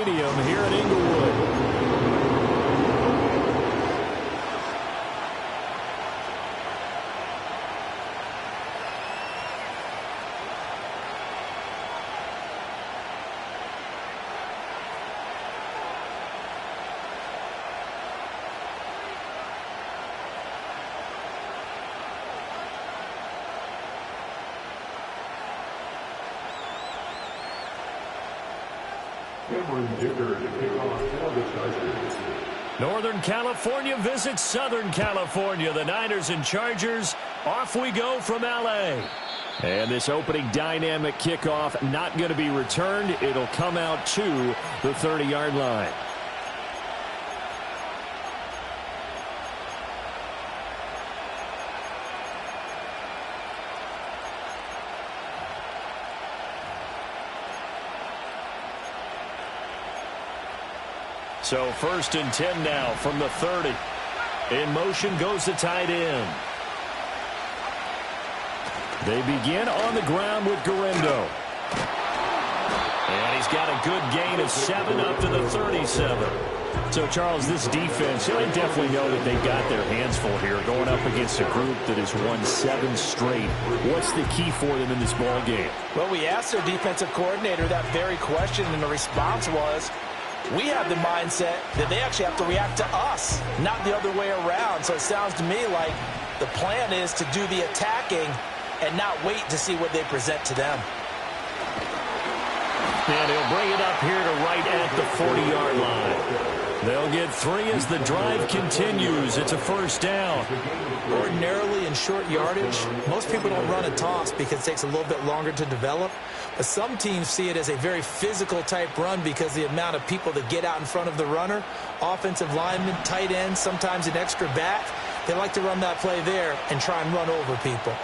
Stadium here in Inglewood. Northern California visits Southern California. The Niners and Chargers, off we go from L.A. And this opening dynamic kickoff not going to be returned. It'll come out to the 30-yard line. So 1st and 10 now from the 30. In motion goes the tight end. They begin on the ground with Garendo. And he's got a good gain of 7 up to the 37. So, Charles, this defense, they definitely know that they've got their hands full here going up against a group that has won 7 straight. What's the key for them in this ball game? Well, we asked their defensive coordinator that very question, and the response was, we have the mindset that they actually have to react to us, not the other way around. So it sounds to me like the plan is to do the attacking and not wait to see what they present to them. And he'll bring it up here to right at the 40-yard line. They'll get 3 as the drive continues. It's a 1st down. Ordinarily in short yardage, most people don't run a toss because it takes a little bit longer to develop. But some teams see it as a very physical type run because the amount of people that get out in front of the runner, offensive linemen, tight ends, sometimes an extra back, they like to run that play there and try and run over people.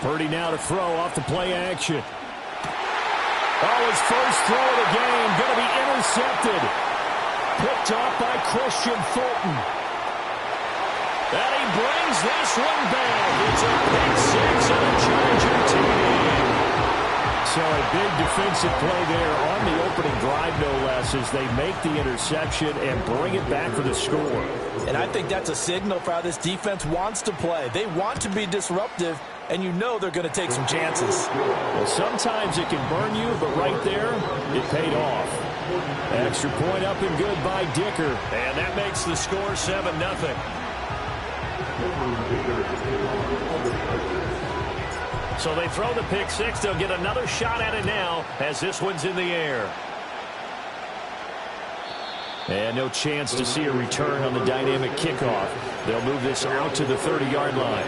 Purdy now to throw off the play action. Oh, his first throw of the game going to be intercepted. Picked off by Christian Fulton. And he brings this one back. It's a pick 6 and a Charger TD. So a big defensive play there on the opening drive, no less, as they make the interception and bring it back for the score. And I think that's a signal for how this defense wants to play. They want to be disruptive, and you know they're going to take some chances. Well, sometimes it can burn you, but right there, it paid off. Extra point up and good by Dicker. And that makes the score 7-0. So they throw the pick 6. They'll get another shot at it now as this one's in the air. And no chance to see a return on the dynamic kickoff. They'll move this out to the 30-yard line.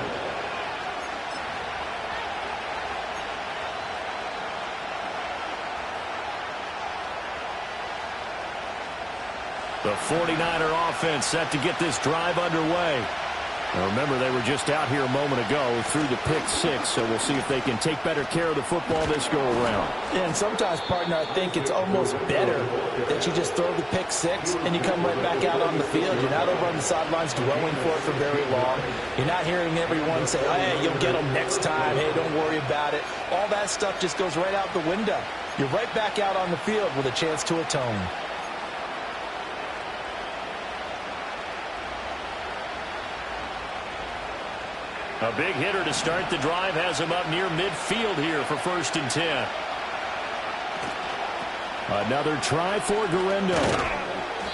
The 49er offense set to get this drive underway. Now remember, they were just out here a moment ago through the pick 6, so we'll see if they can take better care of the football this go-around. And sometimes, partner, I think it's almost better that you just throw the pick 6 and you come right back out on the field. You're not over on the sidelines dwelling for it for very long. You're not hearing everyone say, oh, hey, you'll get them next time. Hey, don't worry about it. All that stuff just goes right out the window. You're right back out on the field with a chance to atone. A big hitter to start the drive has him up near midfield here for 1st and 10. Another try for Garendo.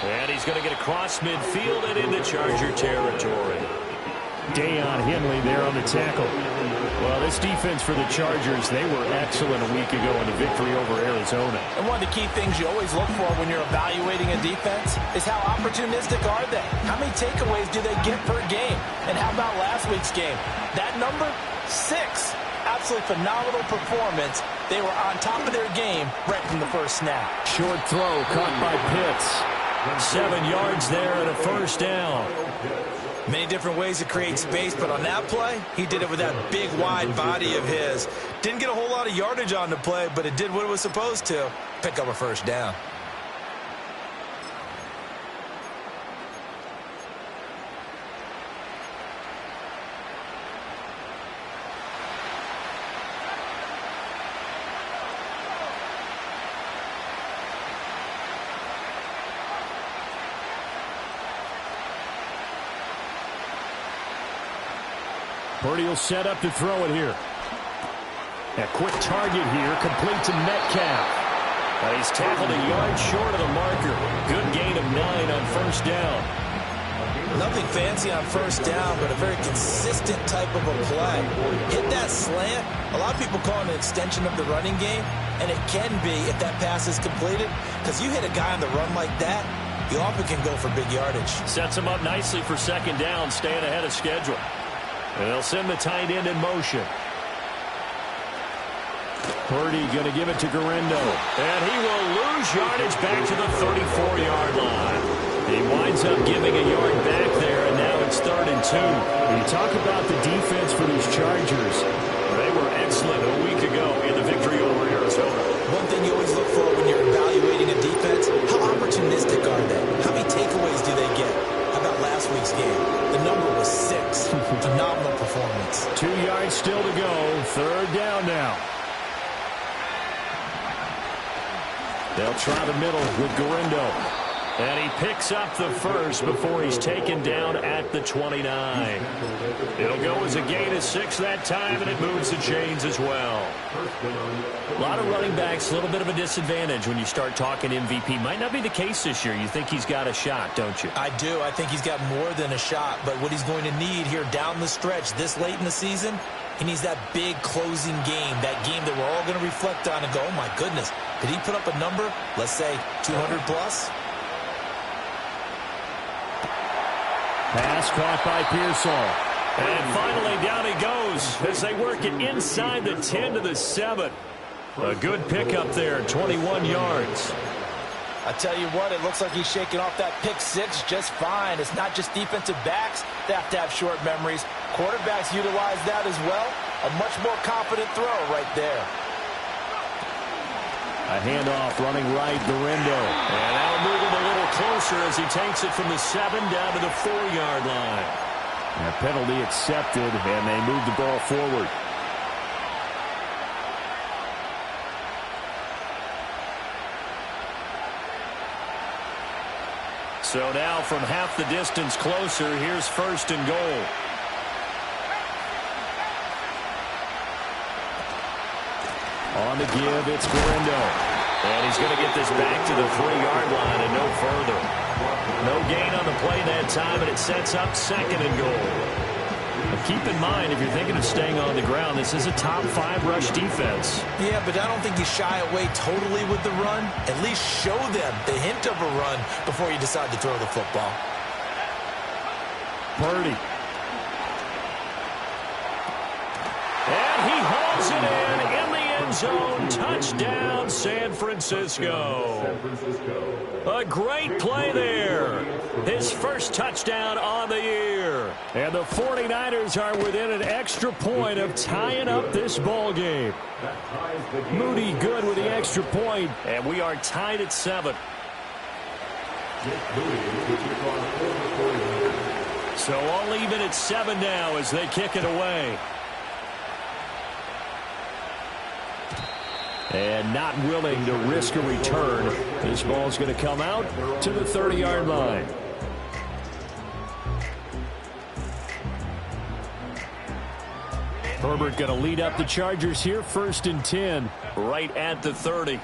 And he's going to get across midfield and into Charger territory. Deion Henley there on the tackle. Well, this defense for the Chargers, they were excellent a week ago in the victory over Arizona. And one of the key things you always look for when you're evaluating a defense is how opportunistic are they? How many takeaways do they get per game? And how about last week's game? That number, 6. Absolutely phenomenal performance. They were on top of their game right from the first snap. Short throw caught by Pitts. 7 yards there and a 1st down. Many different ways to create space, but on that play, he did it with that big, wide body of his. Didn't get a whole lot of yardage on the play, but it did what it was supposed to. Pick up a 1st down. Purdy will set up to throw it here. A quick target here, complete to Metcalf. But he's tackled a yard short of the marker. Good gain of 9 on first down. Nothing fancy on first down, but a very consistent type of a play. Hit that slant. A lot of people call it an extension of the running game, and it can be if that pass is completed, because you hit a guy on the run like that, you often can go for big yardage. Sets him up nicely for second down, staying ahead of schedule. And they'll send the tight end in motion. Purdy going to give it to Guerrero. And he will lose yardage back to the 34-yard line. He winds up giving a yard back there, and now it's 3rd and 2. When you talk about the defense for these Chargers, they were excellent a week ago in the victory over Arizona. One thing you always look for when you're evaluating a defense, how opportunistic are they? How many takeaways do they get? How about last week's game? The number was 6. Phenomenal performance. 2 yards still to go. 3rd down now. They'll try the middle with Guerrero. And he picks up the first before he's taken down at the 29. It'll go as a gain of 6 that time, and it moves the chains as well. A lot of running backs, a little bit of a disadvantage when you start talking MVP. Might not be the case this year. You think he's got a shot, don't you? I do. I think he's got more than a shot. But what he's going to need here down the stretch this late in the season, he needs that big closing game, that game that we're all going to reflect on and go, oh, my goodness, did he put up a number, let's say 200 plus? Pass caught by Pearsall. And finally down he goes as they work it inside the 10 to the 7. A good pickup there, 21 yards. I tell you what, it looks like he's shaking off that pick 6 just fine. It's not just defensive backs that have to have short memories. Quarterbacks utilize that as well. A much more confident throw right there. A handoff running right, Guerrero. And that'll move him a little closer as he takes it from the 7 down to the 4-yard line. And a penalty accepted, and they move the ball forward. So now from half the distance closer, here's 1st and goal. On the give, it's Guerrero. And he's going to get this back to the 3-yard line and no further. No gain on the play that time, and it sets up 2nd and goal. But keep in mind, if you're thinking of staying on the ground, this is a top 5 rush defense. Yeah, but I don't think you shy away totally with the run. At least show them the hint of a run before you decide to throw the football. Purdy. And he hauls it in the end zone. Touchdown, San Francisco. A great play there. His first touchdown on the year. And the 49ers are within an extra point of tying up this ball game. Moody good with the extra point, and we are tied at 7. So all even at 7 now as they kick it away. And not willing to risk a return. This ball's going to come out to the 30-yard line. Herbert going to lead up the Chargers here, 1st and 10, right at the 30.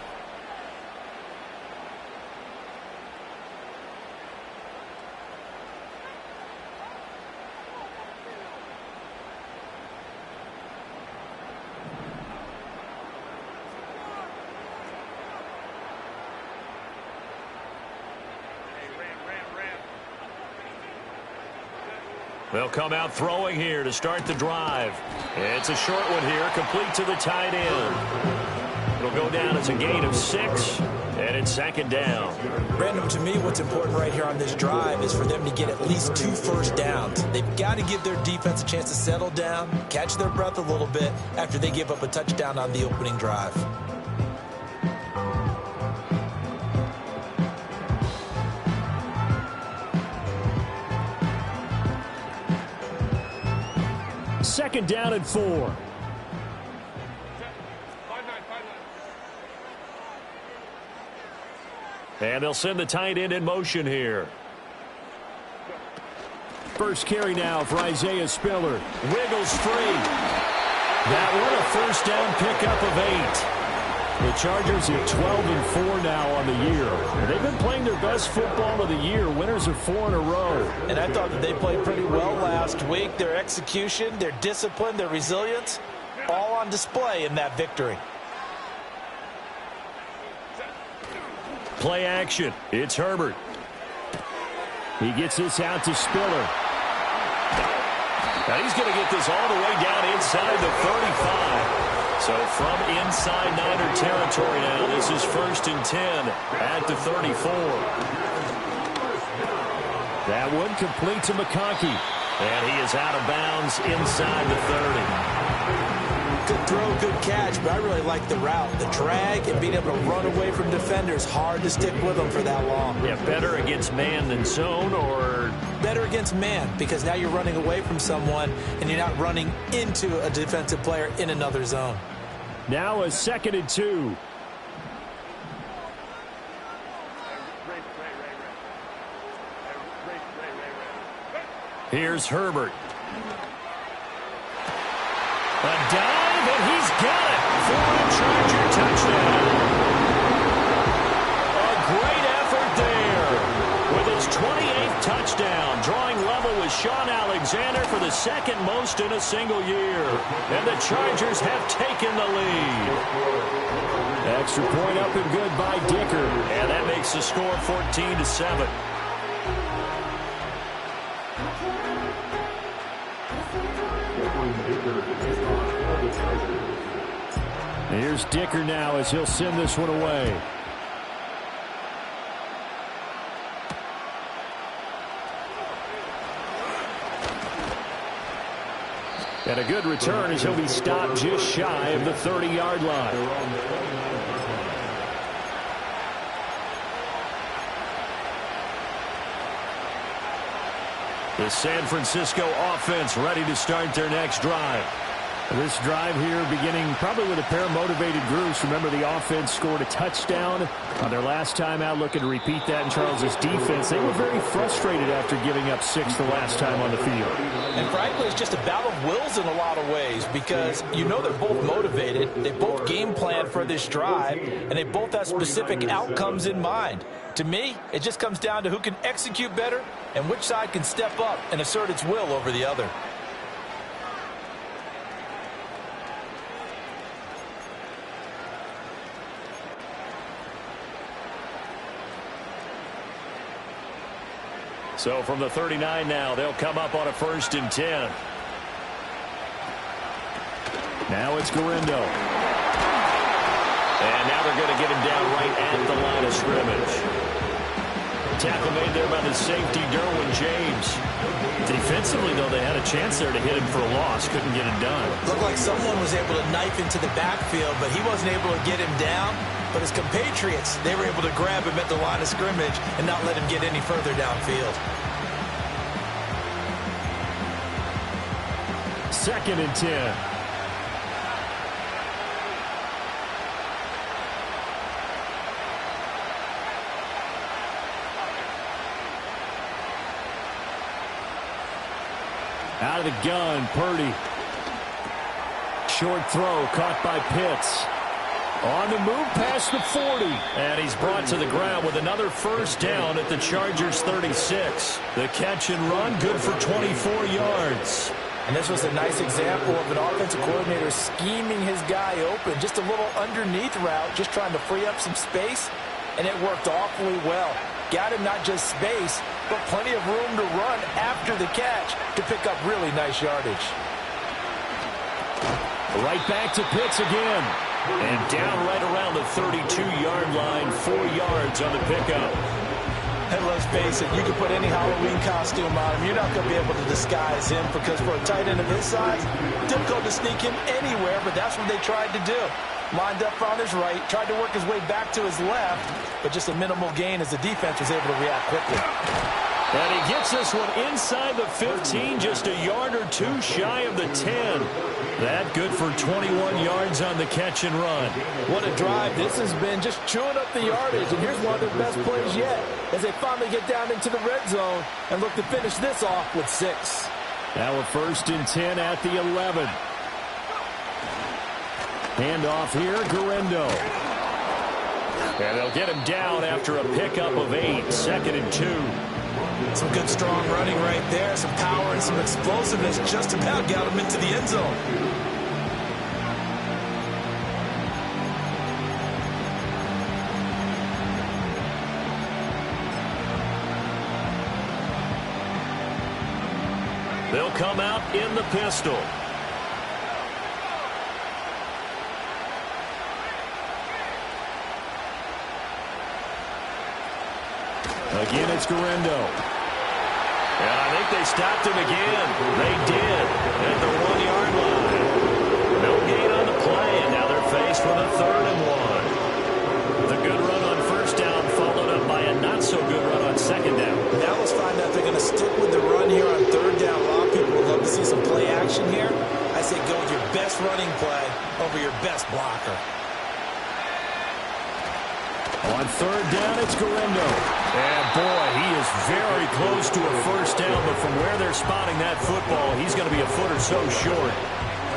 They'll come out throwing here to start the drive. It's a short one here, complete to the tight end. It'll go down as a gain of 6, and it's 2nd down. Brandon, to me, what's important right here on this drive is for them to get at least 2 first downs. They've got to give their defense a chance to settle down, catch their breath a little bit after they give up a touchdown on the opening drive. Second down and 4. And they'll send the tight end in motion here. First carry now for Isaiah Spiller. Wiggles free. That one a first down pickup of 8. The Chargers are 12-4 now on the year. They've been playing their best football of the year. Winners are 4 in a row. And I thought that they played pretty well last week. Their execution, their discipline, their resilience, all on display in that victory. Play action. It's Herbert. He gets this out to Spiller. Now he's going to get this all the way down inside the 35. So from inside Niner territory now, this is 1st and 10 at the 34. That one complete to McConkey. And he is out of bounds inside the 30. Good throw, good catch, but I really like the route. The drag and being able to run away from defenders, hard to stick with them for that long. Yeah, better against man than zone, or? Better against man, because now you're running away from someone and you're not running into a defensive player in another zone. Now a 2nd and 2. Here's Herbert. A dive, and he's got it for a Charger touchdown. A great effort there with his 28th touchdown, drawing level with Sean Alexander for the 2nd most in a single year. And the Chargers have taken the lead. Extra point up and good by Dicker, and that makes the score 14-7. Here's Dicker now as he'll send this one away. And a good return as he'll be stopped just shy of the 30-yard line. The San Francisco offense ready to start their next drive. This drive here beginning probably with a pair of motivated groups. Remember, the offense scored a touchdown on their last time out, looking to repeat that in Charles' defense. They were very frustrated after giving up 6 the last time on the field. And frankly, it's just a battle of wills in a lot of ways, because you know they're both motivated. They both game plan for this drive, and they both have specific outcomes in mind. To me, it just comes down to who can execute better and which side can step up and assert its will over the other. So from the 39 now, they'll come up on a 1st and 10. Now it's Garindo. And now they're going to get him down right at the line of scrimmage. Tackle made there by the safety, Derwin James. Defensively, though, they had a chance there to hit him for a loss. Couldn't get it done. Looked like someone was able to knife into the backfield, but he wasn't able to get him down. But his compatriots, they were able to grab him at the line of scrimmage and not let him get any further downfield. 2nd and 10. Out of the gun, Purdy. Short throw caught by Pitts. On the move past the 40. And he's brought to the ground with another first down at the Chargers 36. The catch and run good for 24 yards. And this was a nice example of an offensive coordinator scheming his guy open. Just a little underneath route, just trying to free up some space. And it worked awfully well. Got him not just space, but plenty of room to run after the catch to pick up really nice yardage. Right back to Pitts again. And down right around the 32-yard line, 4 yards on the pickup. And let's face it, you can put any Halloween costume on him. You're not going to be able to disguise him, because for a tight end of his size, difficult to sneak him anywhere, but that's what they tried to do. Lined up on his right, tried to work his way back to his left, but just a minimal gain as the defense was able to react quickly. And he gets this one inside the 15, just a yard or two shy of the 10. That good for 21 yards on the catch and run. What a drive this has been, just chewing up the yardage. And here's one of their best plays yet as they finally get down into the red zone and look to finish this off with 6. Now a 1st and 10 at the 11. Handoff here, Guerrero. And they'll get him down after a pickup of 8, 2nd and 2. Some good strong running right there, some power and some explosiveness just about got him into the end zone. They'll come out in the pistol. Again, it's Guerrero. And I think they stopped him again. They did at the 1-yard line. No gain on the play, and now they're faced with a 3rd and 1. The good run on 1st down followed up by a not-so-good run on 2nd down. Now let's find out if they're going to stick with the run here on 3rd down. A lot of people would love to see some play action here. I say go with your best running play over your best blocker. On 3rd down, it's Guerrero. And, boy, he is very close to a 1st down, but from where they're spotting that football, he's going to be a foot or so short.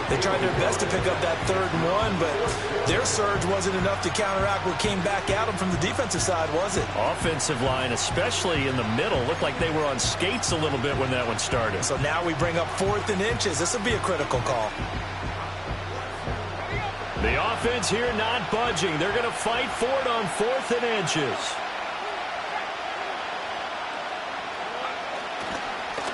They tried their best to pick up that 3rd and 1, but their surge wasn't enough to counteract what came back at them from the defensive side, was it? Offensive line, especially in the middle, looked like they were on skates a little bit when that one started. So now we bring up 4th and inches. This will be a critical call. The offense here not budging. They're going to fight for it on 4th and inches.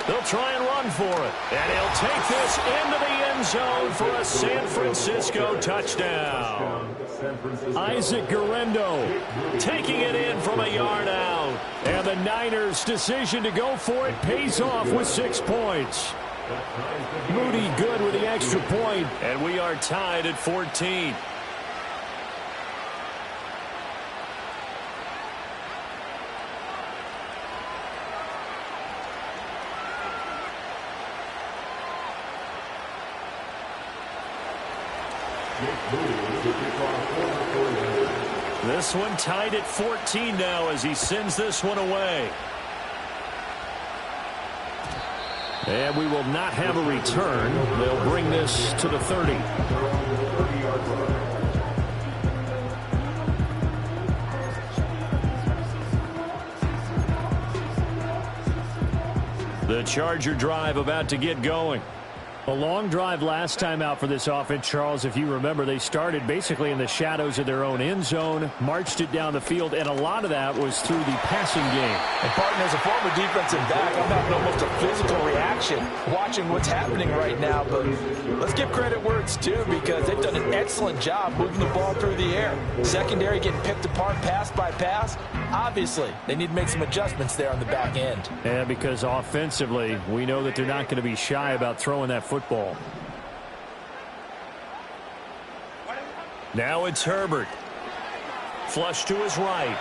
They'll try and run for it. And he'll take this into the end zone for a San Francisco touchdown. Isaac Guerrero taking it in from a yard out. And the Niners' decision to go for it pays off with 6 points. Moody good with the extra point, and we are tied at 14. This one tied at 14 now as he sends this one away. And we will not have a return. They'll bring this to the 30. The Charger drive about to get going. A long drive last time out for this offense, Charles. If you remember, they started basically in the shadows of their own end zone, marched it down the field, and a lot of that was through the passing game. And, partner, as a former defensive back, I'm having almost a physical reaction watching what's happening right now. But let's give credit where it's due because they've done an excellent job moving the ball through the air. Secondary getting picked apart pass by pass. Obviously, they need to make some adjustments there on the back end. Yeah, because offensively, we know that they're not going to be shy about throwing that football. Now it's Herbert. Flush to his right.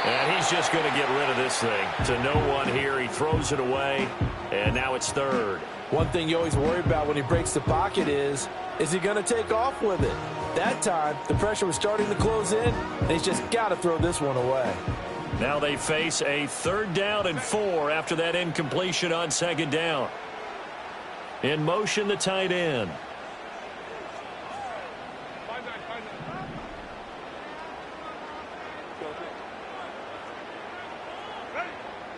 And he's just going to get rid of this thing. To no one here. He throws it away. And now it's 3rd. One thing you always worry about when he breaks the pocket is he going to take off with it? That time, the pressure was starting to close in, and he's just got to throw this one away. Now they face a 3rd down and 4 after that incompletion on 2nd down. In motion, the tight end.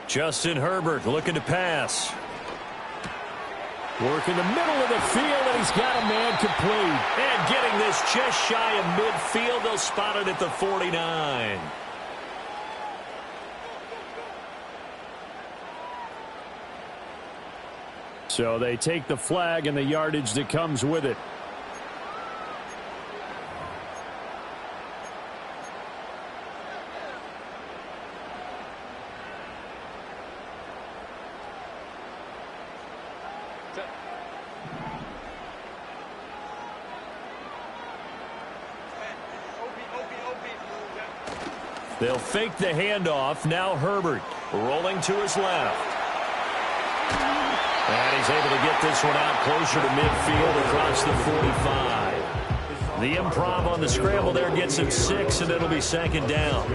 Justin Herbert looking to pass. Work in the middle of the field, and he's got a man complete. And getting this just shy of midfield, they'll spot it at the 49. So they take the flag and the yardage that comes with it. They'll fake the handoff. Now Herbert. Rolling to his left. And he's able to get this one out closer to midfield across the 45. The improv on the scramble there gets him 6, and it'll be second down.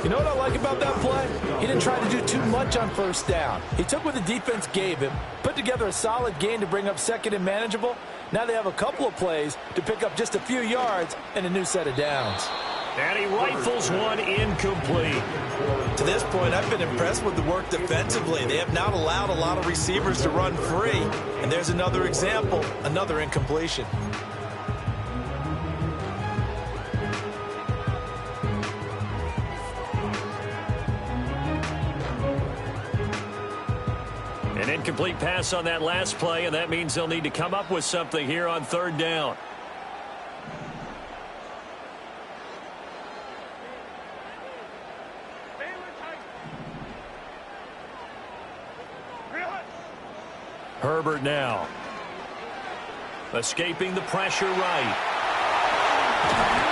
You know what I like about that play? He didn't try to do too much on first down. He took what the defense gave him, put together a solid gain to bring up second and manageable. Now they have a couple of plays to pick up just a few yards and a new set of downs. And he rifles one incomplete. To this point, I've been impressed with the work defensively. They have not allowed a lot of receivers to run free. And there's another example, another incompletion. An incomplete pass on that last play, and that means they'll need to come up with something here on third down. Herbert now. Escaping the pressure right.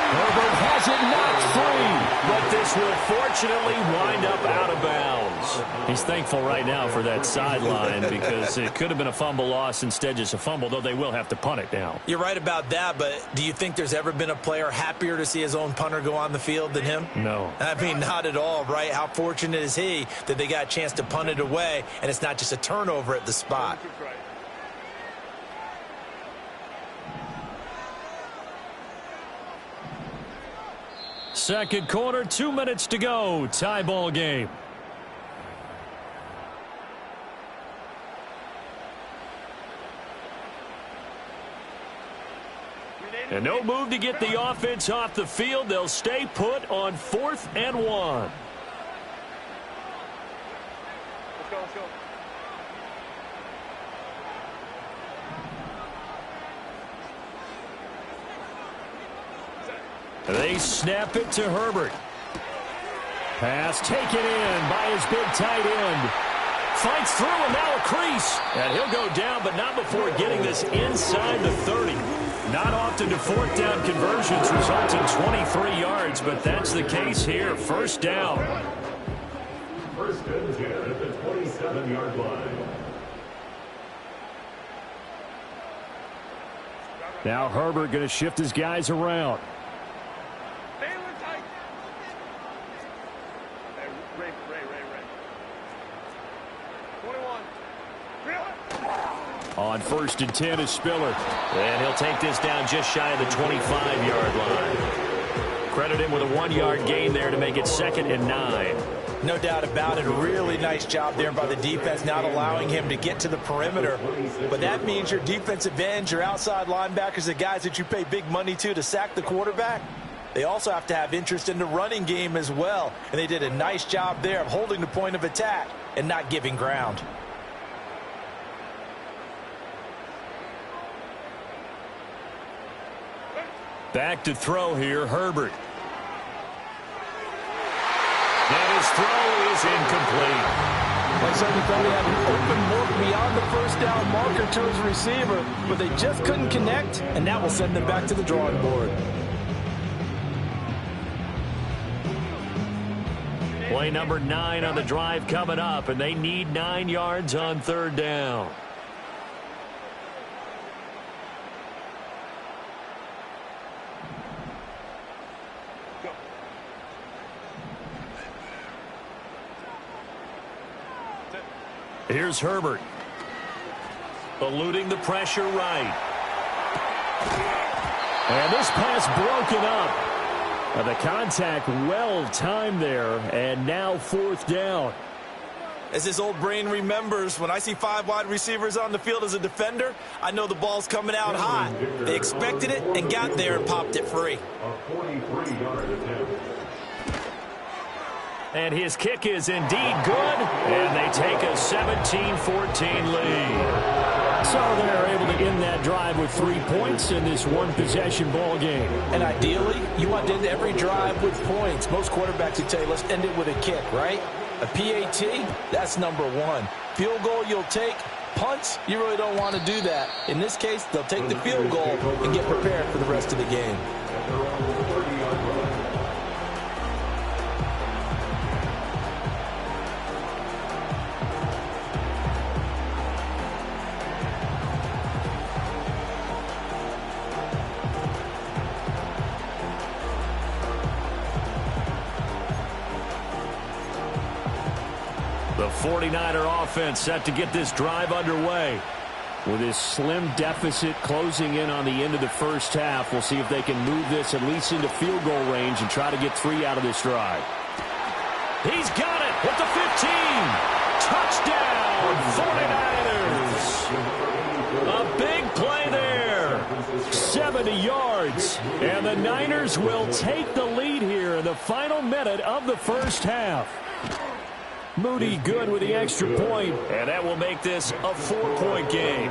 Herbert has it knocked free, but this will fortunately wind up out of bounds. He's thankful right now for that sideline because it could have been a fumble loss, instead just a fumble, though they will have to punt it now. You're right about that, but do you think there's ever been a player happier to see his own punter go on the field than him? No. I mean, not at all, right? How fortunate is he that they got a chance to punt it away, and it's not just a turnover at the spot. Second quarter, 2 minutes to go. Tie ball game. And no move to get the offense off the field. They'll stay put on 4th and 1. Let's go, let's go. They snap it to Herbert. Pass taken in by his big tight end. Fights through, and now a crease. And he'll go down, but not before getting this inside the 30. Not often do 4th down conversions result in 23 yards, but that's the case here. First down. First and 10 at the 27-yard line. Now Herbert going to shift his guys around. On 1st and 10 is Spiller. And he'll take this down just shy of the 25-yard line. Credit him with a 1-yard gain there to make it 2nd and 9. No doubt about it. A really nice job there by the defense, not allowing him to get to the perimeter. But that means your defensive ends, your outside linebackers, the guys that you pay big money to sack the quarterback, they also have to have interest in the running game as well. And they did a nice job there of holding the point of attack and not giving ground. Back to throw here, Herbert. And his throw is incomplete. Like somebody thought he had an open look beyond the first down marker to his receiver, but they just couldn't connect, and that will send them back to the drawing board. Play number 9 on the drive coming up, and they need 9 yards on 3rd down. Here's Herbert. Eluding the pressure right. And this pass broken up. The contact well timed there, and now 4th down. As his old brain remembers, when I see 5 wide receivers on the field as a defender, I know the ball's coming out hot. They expected it and got there and popped it free. A 43-yard attempt. And his kick is indeed good, and they take a 17-14 lead. So they're able to end that drive with 3 points in this one-possession ball game. And ideally, you want to end every drive with points. Most quarterbacks would tell you, let's end it with a kick, right? A PAT, that's number 1. Field goal you'll take. Punts, you really don't want to do that. In this case, they'll take the field goal and get prepared for the rest of the game. The 49er offense set to get this drive underway. With this slim deficit closing in on the end of the first half, we'll see if they can move this at least into field goal range and try to get 3 out of this drive. He's got it with the 15. Touchdown, 49ers. A big play there. 70 yards. And the Niners will take the lead here in the final minute of the first half. Moody good with the extra point, and that will make this a 4-point game.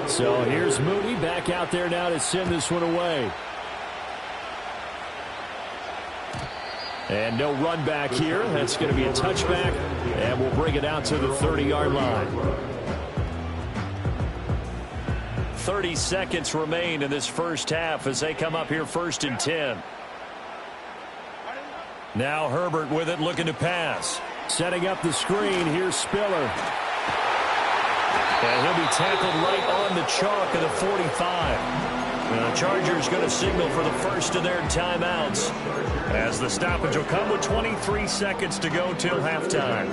So here's Moody back out there now to send this one away. And no run back here. That's going to be a touchback, and we'll bring it out to the 30-yard line. 30 seconds remain in this first half as they come up here 1st and 10. Now Herbert with it, looking to pass. Setting up the screen. Here's Spiller. And he'll be tackled right on the chalk of the 45. And the Chargers going to signal for the first of their timeouts, as the stoppage will come with 23 seconds to go till halftime.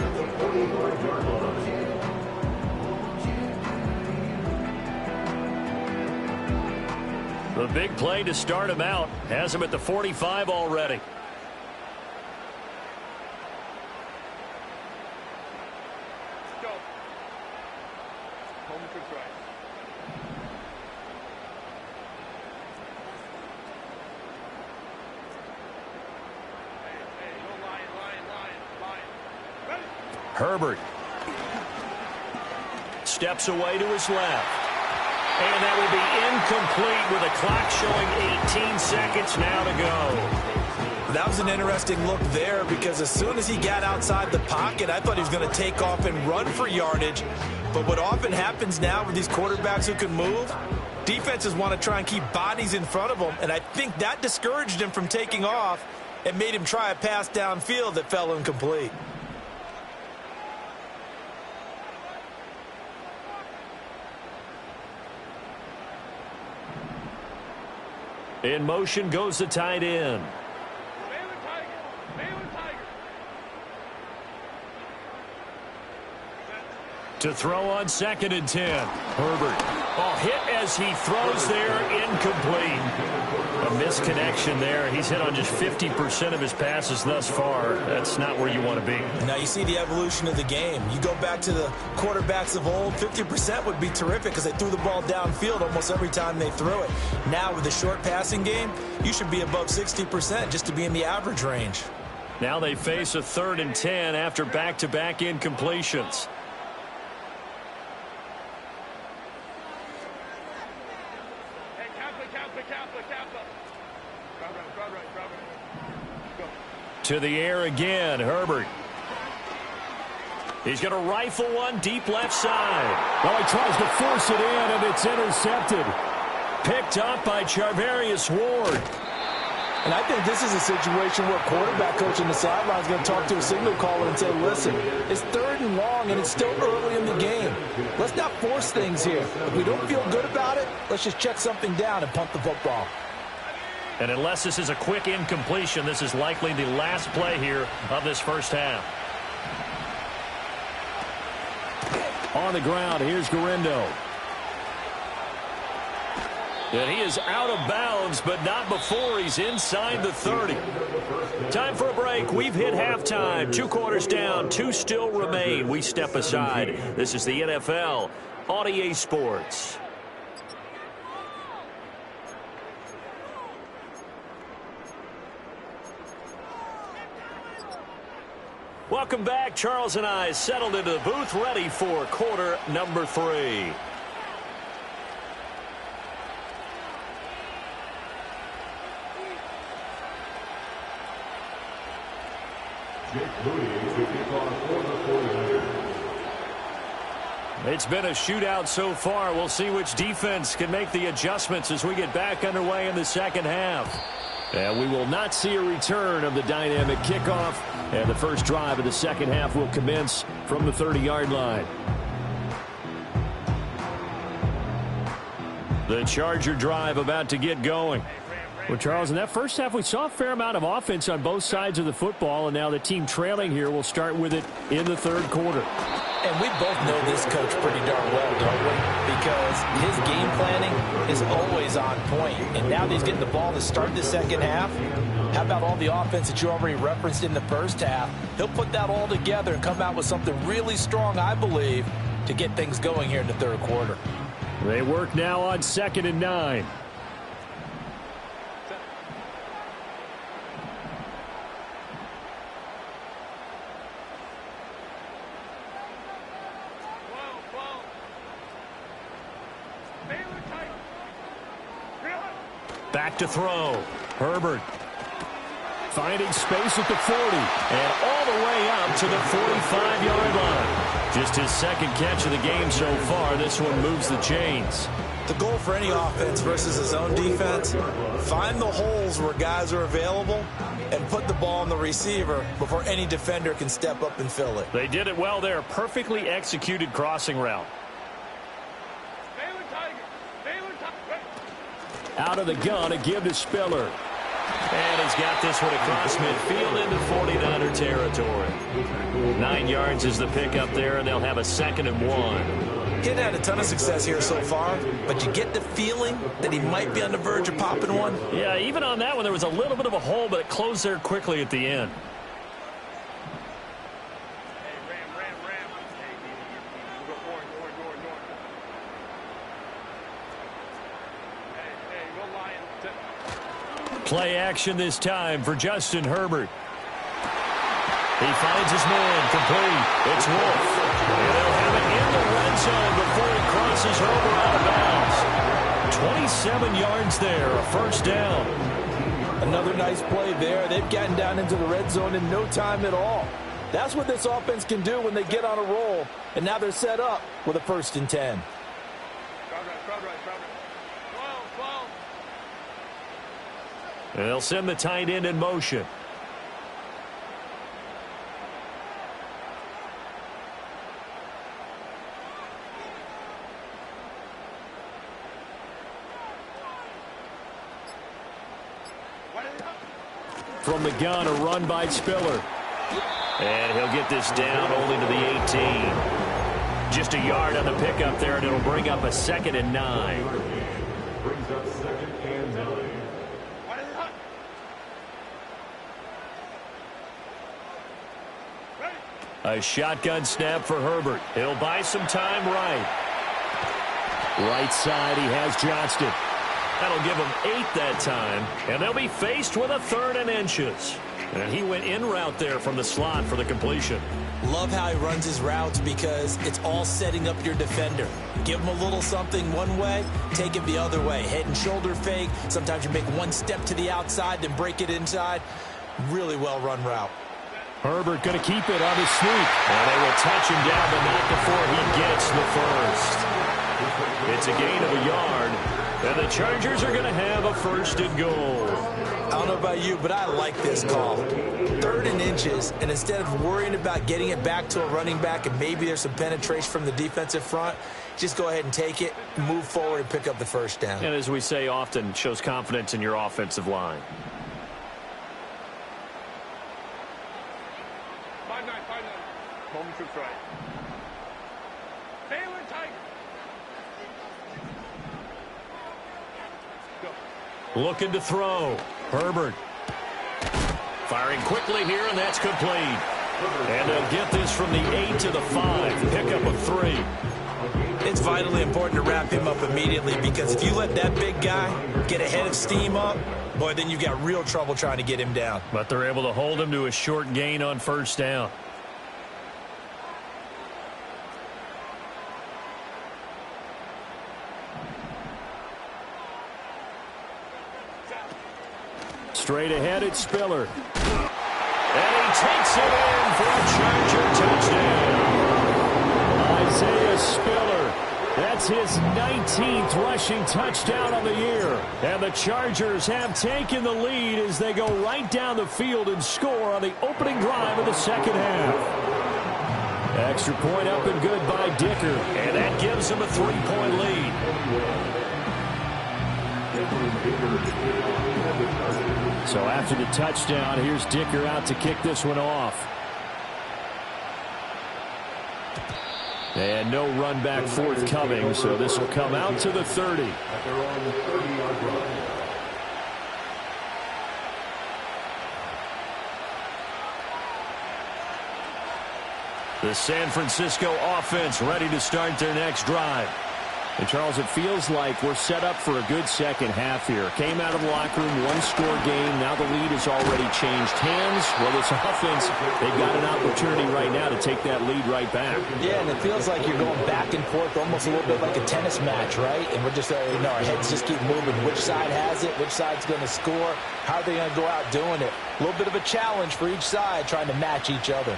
The big play to start him out has him at the 45 already. Let's go. Home for try. Hey, no lying. Ready? Herbert steps away to his left. And that will be incomplete with a clock showing 18 seconds now to go. That was an interesting look there, because as soon as he got outside the pocket, I thought he was going to take off and run for yardage. But what often happens now with these quarterbacks who can move, defenses want to try and keep bodies in front of them, and I think that discouraged him from taking off and made him try a pass downfield that fell incomplete. In motion goes the tight end. To throw on 2nd and 10. Herbert. Hit as he throws there, incomplete. A misconnection there. He's hit on just 50% of his passes thus far. That's not where you want to be. Now you see the evolution of the game. You go back to the quarterbacks of old, 50% would be terrific because they threw the ball downfield almost every time they threw it. Now with the short passing game, you should be above 60% just to be in the average range. Now they face a 3rd and 10 after back-to-back incompletions. To the air again, Herbert. He's going to rifle one deep left side. Well, he tries to force it in, and it's intercepted. Picked up by Charvarius Ward. And I think this is a situation where quarterback coach on the sideline is going to talk to a signal caller and say, listen, it's 3rd and long, and it's still early in the game. Let's not force things here. If we don't feel good about it, let's just check something down and punt the football. And unless this is a quick incompletion, this is likely the last play here of this first half. On the ground, here's Garindo. And he is out of bounds, but not before he's inside the 30. Time for a break. We've hit halftime. 2 quarters down, 2 still remain. We step aside. This is the NFL on EA Sports. Welcome back. Charles and I settled into the booth, ready for quarter number 3. It's been a shootout so far. We'll see which defense can make the adjustments as we get back underway in the second half. And we will not see a return of the dynamic kickoff. And the first drive of the second half will commence from the 30-yard line. The Charger drive about to get going. Well, Charles, in that first half, we saw a fair amount of offense on both sides of the football, and now the team trailing here will start with it in the third quarter. And we both know this coach pretty darn well, don't we? Because his game planning is always on point. And now that he's getting the ball to start the second half, how about all the offense that you already referenced in the first half? He'll put that all together and come out with something really strong, I believe, to get things going here in the third quarter. They work now on 2nd and 9. Back to throw. Herbert finding space at the 40 and all the way up to the 45-yard line. Just his second catch of the game so far. This one moves the chains. The goal for any offense versus his own defense, find the holes where guys are available and put the ball on the receiver before any defender can step up and fill it. They did it well there. Perfectly executed crossing route. Out of the gun, a give to Spiller. And he's got this one across midfield into 49er territory. 9 yards is the pickup there, and they'll have a 2nd and 1. He hadn't had a ton of success here so far, but you get the feeling that he might be on the verge of popping one. Yeah, even on that one, there was a little bit of a hole, but it closed there quickly at the end. Play action this time for Justin Herbert. He finds his man complete. It's Wolf. And they'll have it in the red zone before he crosses over out of bounds. 27 yards there, a first down. Another nice play there. They've gotten down into the red zone in no time at all. That's what this offense can do when they get on a roll. And now they're set up with a 1st and 10. And they'll send the tight end in motion. From the gun, a run by Spiller. And he'll get this down only to the 18. Just a yard on the pickup there, and it'll bring up a 2nd and 9. Brings up 2nd and 9. A shotgun snap for Herbert. He'll buy some time right. Right side, he has Johnston. That'll give him 8 that time. And they'll be faced with a 3rd and inches. And he went in route there from the slot for the completion. Love how he runs his routes because it's all setting up your defender. Give him a little something one way, take it the other way. Head and shoulder fake. Sometimes you make one step to the outside, then break it inside. Really well run route. Herbert going to keep it on his sneak. And they will touch him down, but not before he gets the first. It's a gain of a yard, and the Chargers are going to have a 1st and goal. I don't know about you, but I like this call. 3rd and inches, and instead of worrying about getting it back to a running back and maybe there's some penetration from the defensive front, just go ahead and take it, move forward, and pick up the 1st down. And as we say often, shows confidence in your offensive line. Home troops right. Baylor Tiger. Go. Looking to throw. Herbert. Firing quickly here, and that's complete. And they'll get this from the 8 to the 5. Pick up a 3. It's vitally important to wrap him up immediately because if you let that big guy get a head of steam up, boy, then you've got real trouble trying to get him down. But they're able to hold him to a short gain on 1st down. Straight ahead, it's Spiller. And he takes it in for a Charger touchdown. Isaiah Spiller. That's his 19th rushing touchdown on the year. And the Chargers have taken the lead as they go right down the field and score on the opening drive of the second half. Extra point up and good by Dicker. And that gives them a 3-point lead. So after the touchdown, here's Dicker out to kick this one off. And no run back forthcoming, so this will come out to the 30. At their own 30-yard line. The San Francisco offense ready to start their next drive. And, Charles, it feels like we're set up for a good second half here. Came out of the locker room, one-score game. Now the lead has already changed hands. Well, this offense, they've got an opportunity right now to take that lead right back. Yeah, and it feels like you're going back and forth almost a little bit like a tennis match, right? And we're just, our heads just keep moving. Which side has it? Which side's going to score? How are they going to go out doing it? A little bit of a challenge for each side trying to match each other.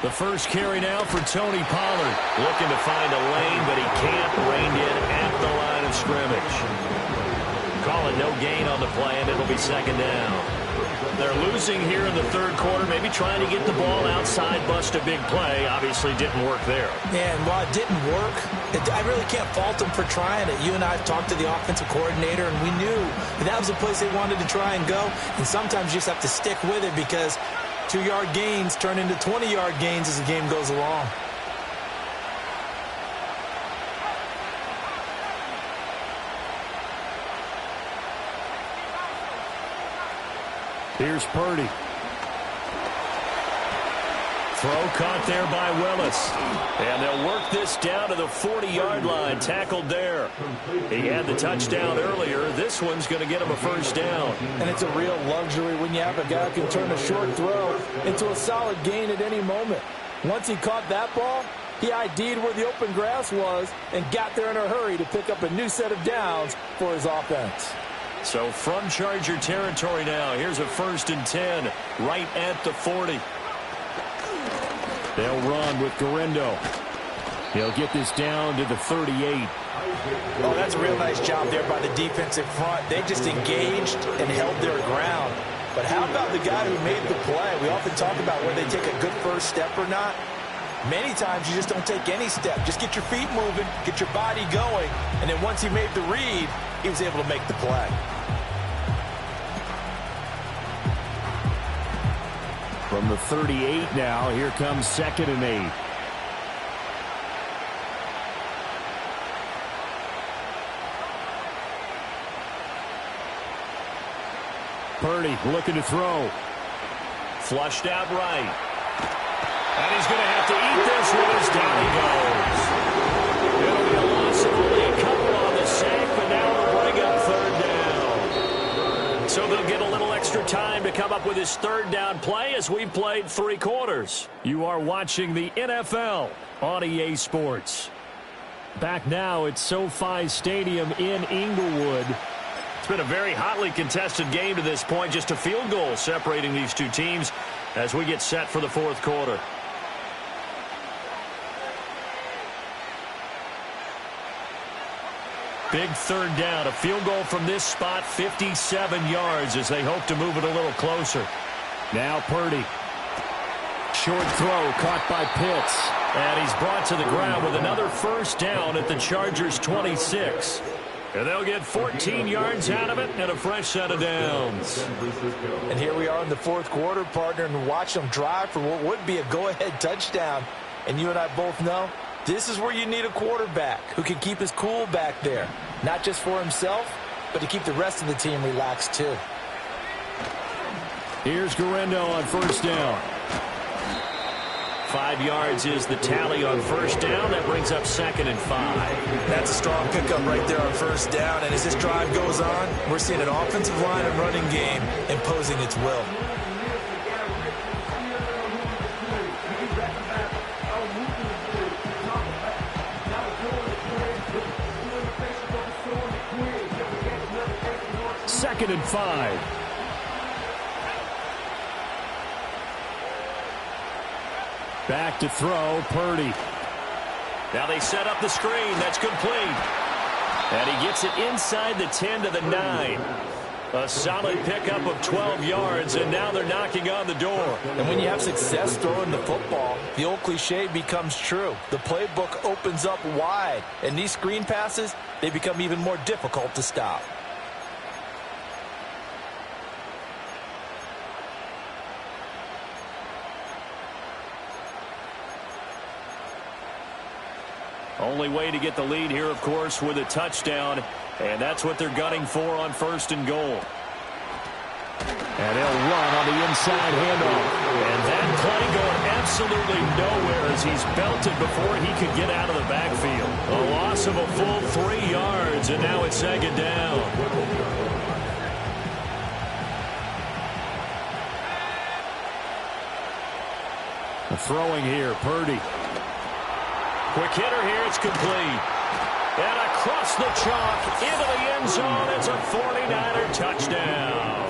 The first carry now for Tony Pollard. Looking to find a lane, but he can't. Reined in at the line of scrimmage. Call it no gain on the play, and it'll be second down. They're losing here in the third quarter, maybe trying to get the ball outside, bust a big play. Obviously didn't work there. Yeah, and while it didn't work, I really can't fault them for trying it. You and I have talked to the offensive coordinator, and we knew that was the place they wanted to try and go. And sometimes you just have to stick with it because 2-yard gains turn into 20-yard gains as the game goes along. Here's Purdy. Throw caught there by Willis. And they'll work this down to the 40-yard line. Tackled there. He had the touchdown earlier. This one's going to get him a first down. And it's a real luxury when you have a guy who can turn a short throw into a solid gain at any moment. Once he caught that ball, he ID'd where the open grass was and got there in a hurry to pick up a new set of downs for his offense. So from Charger territory now, here's a 1st and 10 right at the 40. They'll run with Garindo. He'll get this down to the 38. Oh, that's a real nice job there by the defensive front. They just engaged and held their ground. But how about the guy who made the play? We often talk about whether they take a good first step or not. Many times you just don't take any step. Just get your feet moving, get your body going, and then once he made the read, he was able to make the play. From the 38 now, here comes 2nd and 8. Purdy looking to throw. Flushed out right. And he's going to have to eat this one as down he goes. It'll be a loss of only a couple on the sack, but now it'll bring up 3rd down. So they'll get a little extra time to come up with his 3rd down play as we've played 3 quarters. You are watching the NFL on EA Sports. Back now at SoFi Stadium in Inglewood. It's been a very hotly contested game to this point. Just a field goal separating these two teams as we get set for the 4th quarter. Big 3rd down. A field goal from this spot, 57 yards as they hope to move it a little closer. Now Purdy. Short throw caught by Pitts. And he's brought to the ground with another 1st down at the Chargers' 26. And they'll get 14 yards out of it and a fresh set of downs. And here we are in the 4th quarter, partner, and watch them drive for what would be a go-ahead touchdown. And you and I both know this is where you need a quarterback who can keep his cool back there. Not just for himself, but to keep the rest of the team relaxed too. Here's Garindo on 1st down. 5 yards is the tally on 1st down. That brings up 2nd and 5. That's a strong pickup right there on 1st down. And as this drive goes on, we're seeing an offensive line and running game imposing its will. Second and 5. Back to throw, Purdy. Now they set up the screen. That's complete. And he gets it inside the 10 to the 9. A solid pickup of 12 yards, and now they're knocking on the door. And when you have success throwing the football, the old cliche becomes true. The playbook opens up wide, and these screen passes, they become even more difficult to stop. Only way to get the lead here, of course, with a touchdown. And that's what they're gunning for on 1st and goal. And they'll run on the inside handoff. And that play going absolutely nowhere as he's belted before he could get out of the backfield. A loss of a full 3 yards, and now it's 2nd down. Throwing here, Purdy. Quick hitter here, it's complete. And across the chalk, into the end zone, it's a 49er touchdown.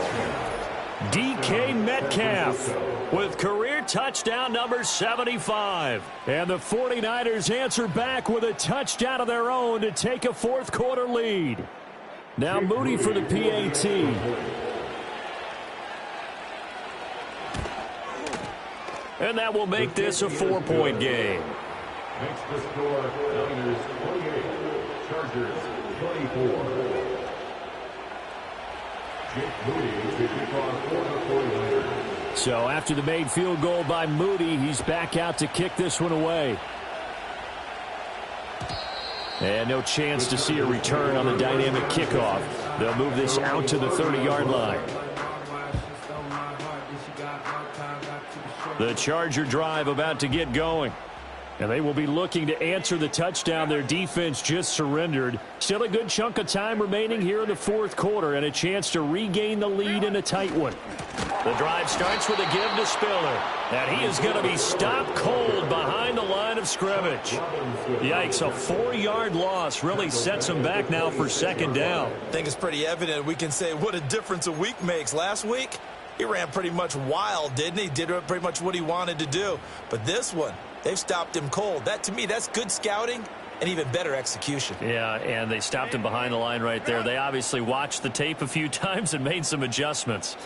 DK Metcalf with career touchdown number 75. And the 49ers answer back with a touchdown of their own to take a 4th quarter lead. Now Moody for the PAT. And that will make this a 4-point game. Makes the score Niners 28, Chargers 24. Jake Moody to kick off for the 49ers. So after the made field goal by Moody, he's back out to kick this one away. And no chance to see a return on the dynamic kickoff. They'll move this out to the 30-yard line. The Charger drive about to get going. And they will be looking to answer the touchdown their defense just surrendered. Still a good chunk of time remaining here in the 4th quarter and a chance to regain the lead in a tight one. The drive starts with a give to Spiller. And he is going to be stopped cold behind the line of scrimmage. Yikes, a 4-yard loss really sets him back now for 2nd down. I think it's pretty evident we can say what a difference a week makes. Last week, he ran pretty much wild, didn't he? Did pretty much what he wanted to do. But this one, they've stopped him cold. That, to me, that's good scouting and even better execution. Yeah, and they stopped him behind the line right there. They obviously watched the tape a few times and made some adjustments.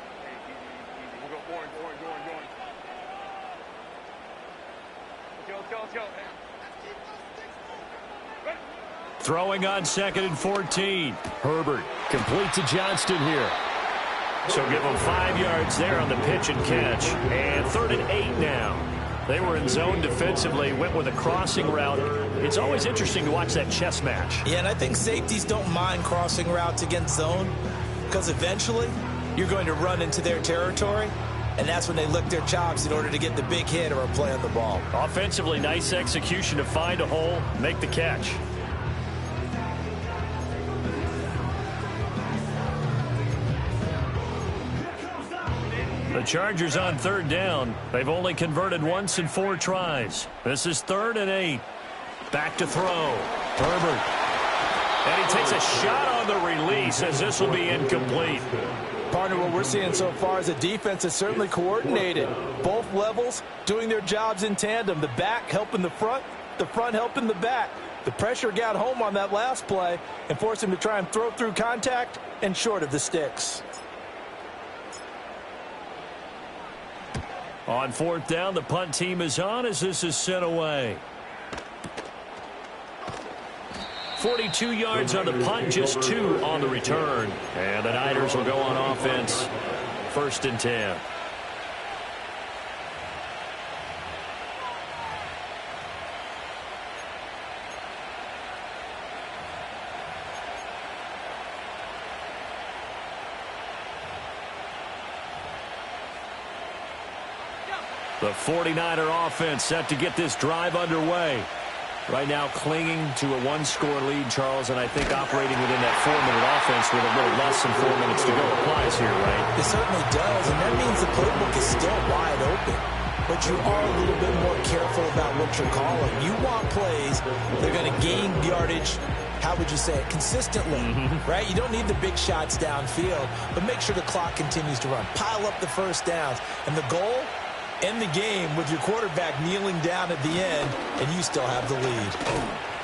Throwing on 2nd and 14. Herbert complete to Johnston here. So give them 5 yards there on the pitch and catch. And 3rd and 8 now. They were in zone defensively, went with a crossing route. It's always interesting to watch that chess match. Yeah, and I think safeties don't mind crossing routes against zone because eventually you're going to run into their territory, and that's when they lick their chops in order to get the big hit or a play on the ball. Offensively, nice execution to find a hole, make the catch. The Chargers on 3rd down. They've only converted once in 4 tries. This is 3rd and 8. Back to throw. Herbert. And he takes a shot on the release as this will be incomplete. Partner, what we're seeing so far is a defense that's certainly coordinated. Both levels doing their jobs in tandem. The back helping the front helping the back. The pressure got home on that last play and forced him to try and throw through contact and short of the sticks. On 4th down, the punt team is on as this is sent away. 42 yards on the punt, just 2 on the return. And the Niners will go on offense. 1st and 10. The 49er offense set to get this drive underway. Right now clinging to a 1-score lead, Charles, and I think operating within that 4-minute offense with a little less than 4 minutes to go applies here, right? It certainly does, and that means the playbook is still wide open. But you are a little bit more careful about what you're calling. You want plays that are going to gain yardage, how would you say it, consistently, right? You don't need the big shots downfield, but make sure the clock continues to run. Pile up the first downs. And the goal end the game with your quarterback kneeling down at the end, and you still have the lead.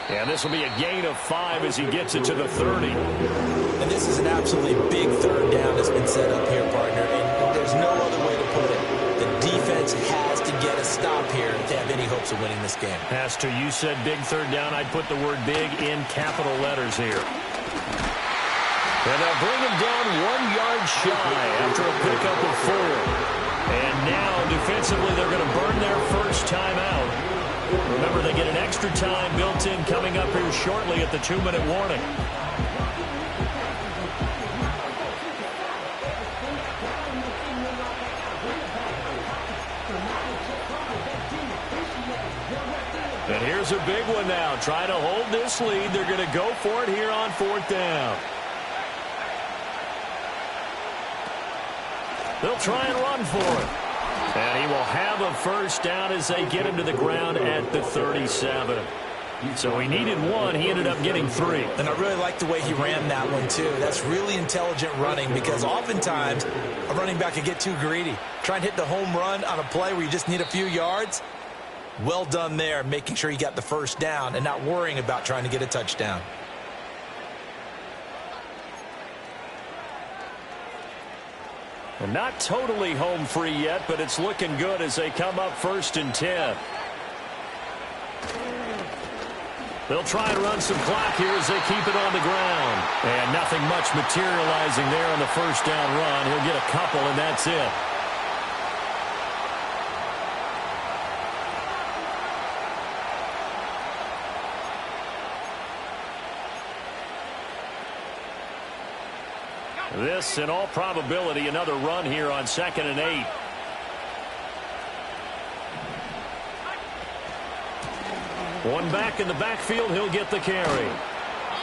And this will be a gain of 5 as he gets it to the 30. And this is an absolutely big third down that's been set up here, partner. And there's no other way to put it. The defense has to get a stop here to have any hopes of winning this game. Pastor, you said big third down. I'd put the word big in capital letters here. And they'll bring him down 1 yard shy after a pickup of 4. And now, defensively, they're going to burn their first timeout. Remember, they get an extra time built in coming up here shortly at the 2-minute warning. And here's a big one now. Trying to hold this lead. They're going to go for it here on 4th down. They'll try and run for it. And he will have a first down as they get him to the ground at the 37. So he needed 1. He ended up getting 3. And I really like the way he ran that one, too. That's really intelligent running because oftentimes a running back can get too greedy. Try and hit the home run on a play where you just need a few yards. Well done there, making sure you got the first down and not worrying about trying to get a touchdown. Well, not totally home free yet, but it's looking good as they come up 1st and 10. They'll try and run some clock here as they keep it on the ground. And nothing much materializing there on the first down run. He'll get a couple, and that's it. This, in all probability, another run here on 2nd and 8. One back in the backfield, he'll get the carry.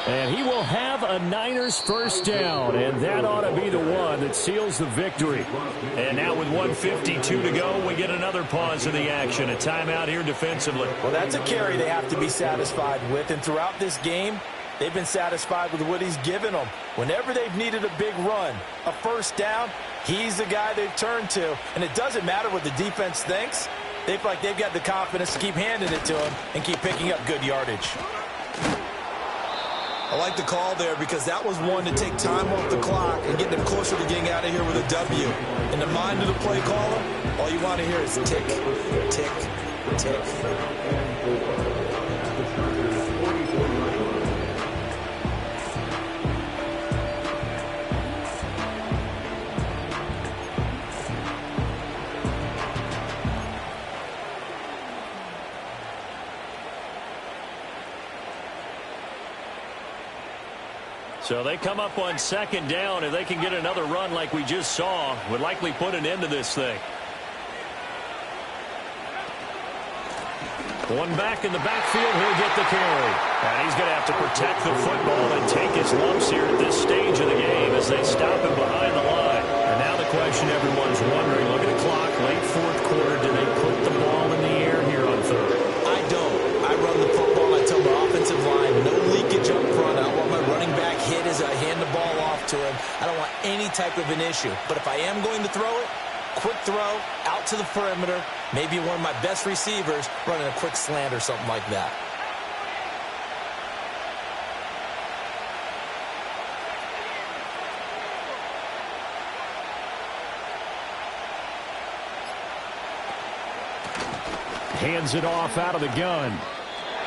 And he will have a Niners first down, and that ought to be the one that seals the victory. And now with 1:52 to go, we get another pause in the action. A timeout here defensively. Well, that's a carry they have to be satisfied with, and throughout this game, they've been satisfied with what he's given them. Whenever they've needed a big run, a first down, he's the guy they've turned to. And it doesn't matter what the defense thinks. They feel like they've got the confidence to keep handing it to him and keep picking up good yardage. I like the call there because that was one to take time off the clock and get them closer to getting out of here with a W. In the mind of the play caller, all you want to hear is tick, tick, tick. So they come up on 2nd down, and they can get another run like we just saw. Would likely put an end to this thing. One back in the backfield, he'll get the carry. And he's going to have to protect the football and take his lumps here at this stage of the game as they stop him behind the line. And now the question everyone's wondering, look at the clock, late 4th quarter, do they put the ball in the air here on 3rd? I don't. I run the football. I tell my offensive line, no leakage up front. I don't want my running back hit as I hand the ball off to him. I don't want any type of an issue. But if I am going to throw it, quick throw, out to the perimeter, maybe one of my best receivers running a quick slant or something like that. Hands it off out of the gun.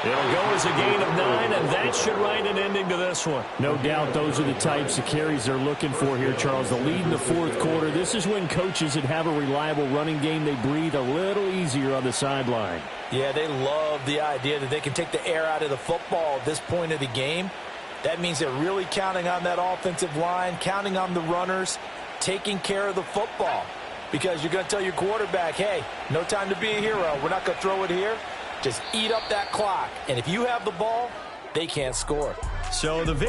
It'll go as a gain of 9, and that should write an ending to this one. No doubt those are the types of carries they're looking for here, Charles. The lead in the 4th quarter. This is when coaches that have a reliable running game, they breathe a little easier on the sideline. Yeah, they love the idea that they can take the air out of the football at this point of the game. That means they're really counting on that offensive line, counting on the runners, taking care of the football. Because you're going to tell your quarterback, hey, no time to be a hero. We're not going to throw it here. Just eat up that clock. And if you have the ball, they can't score. So the victory.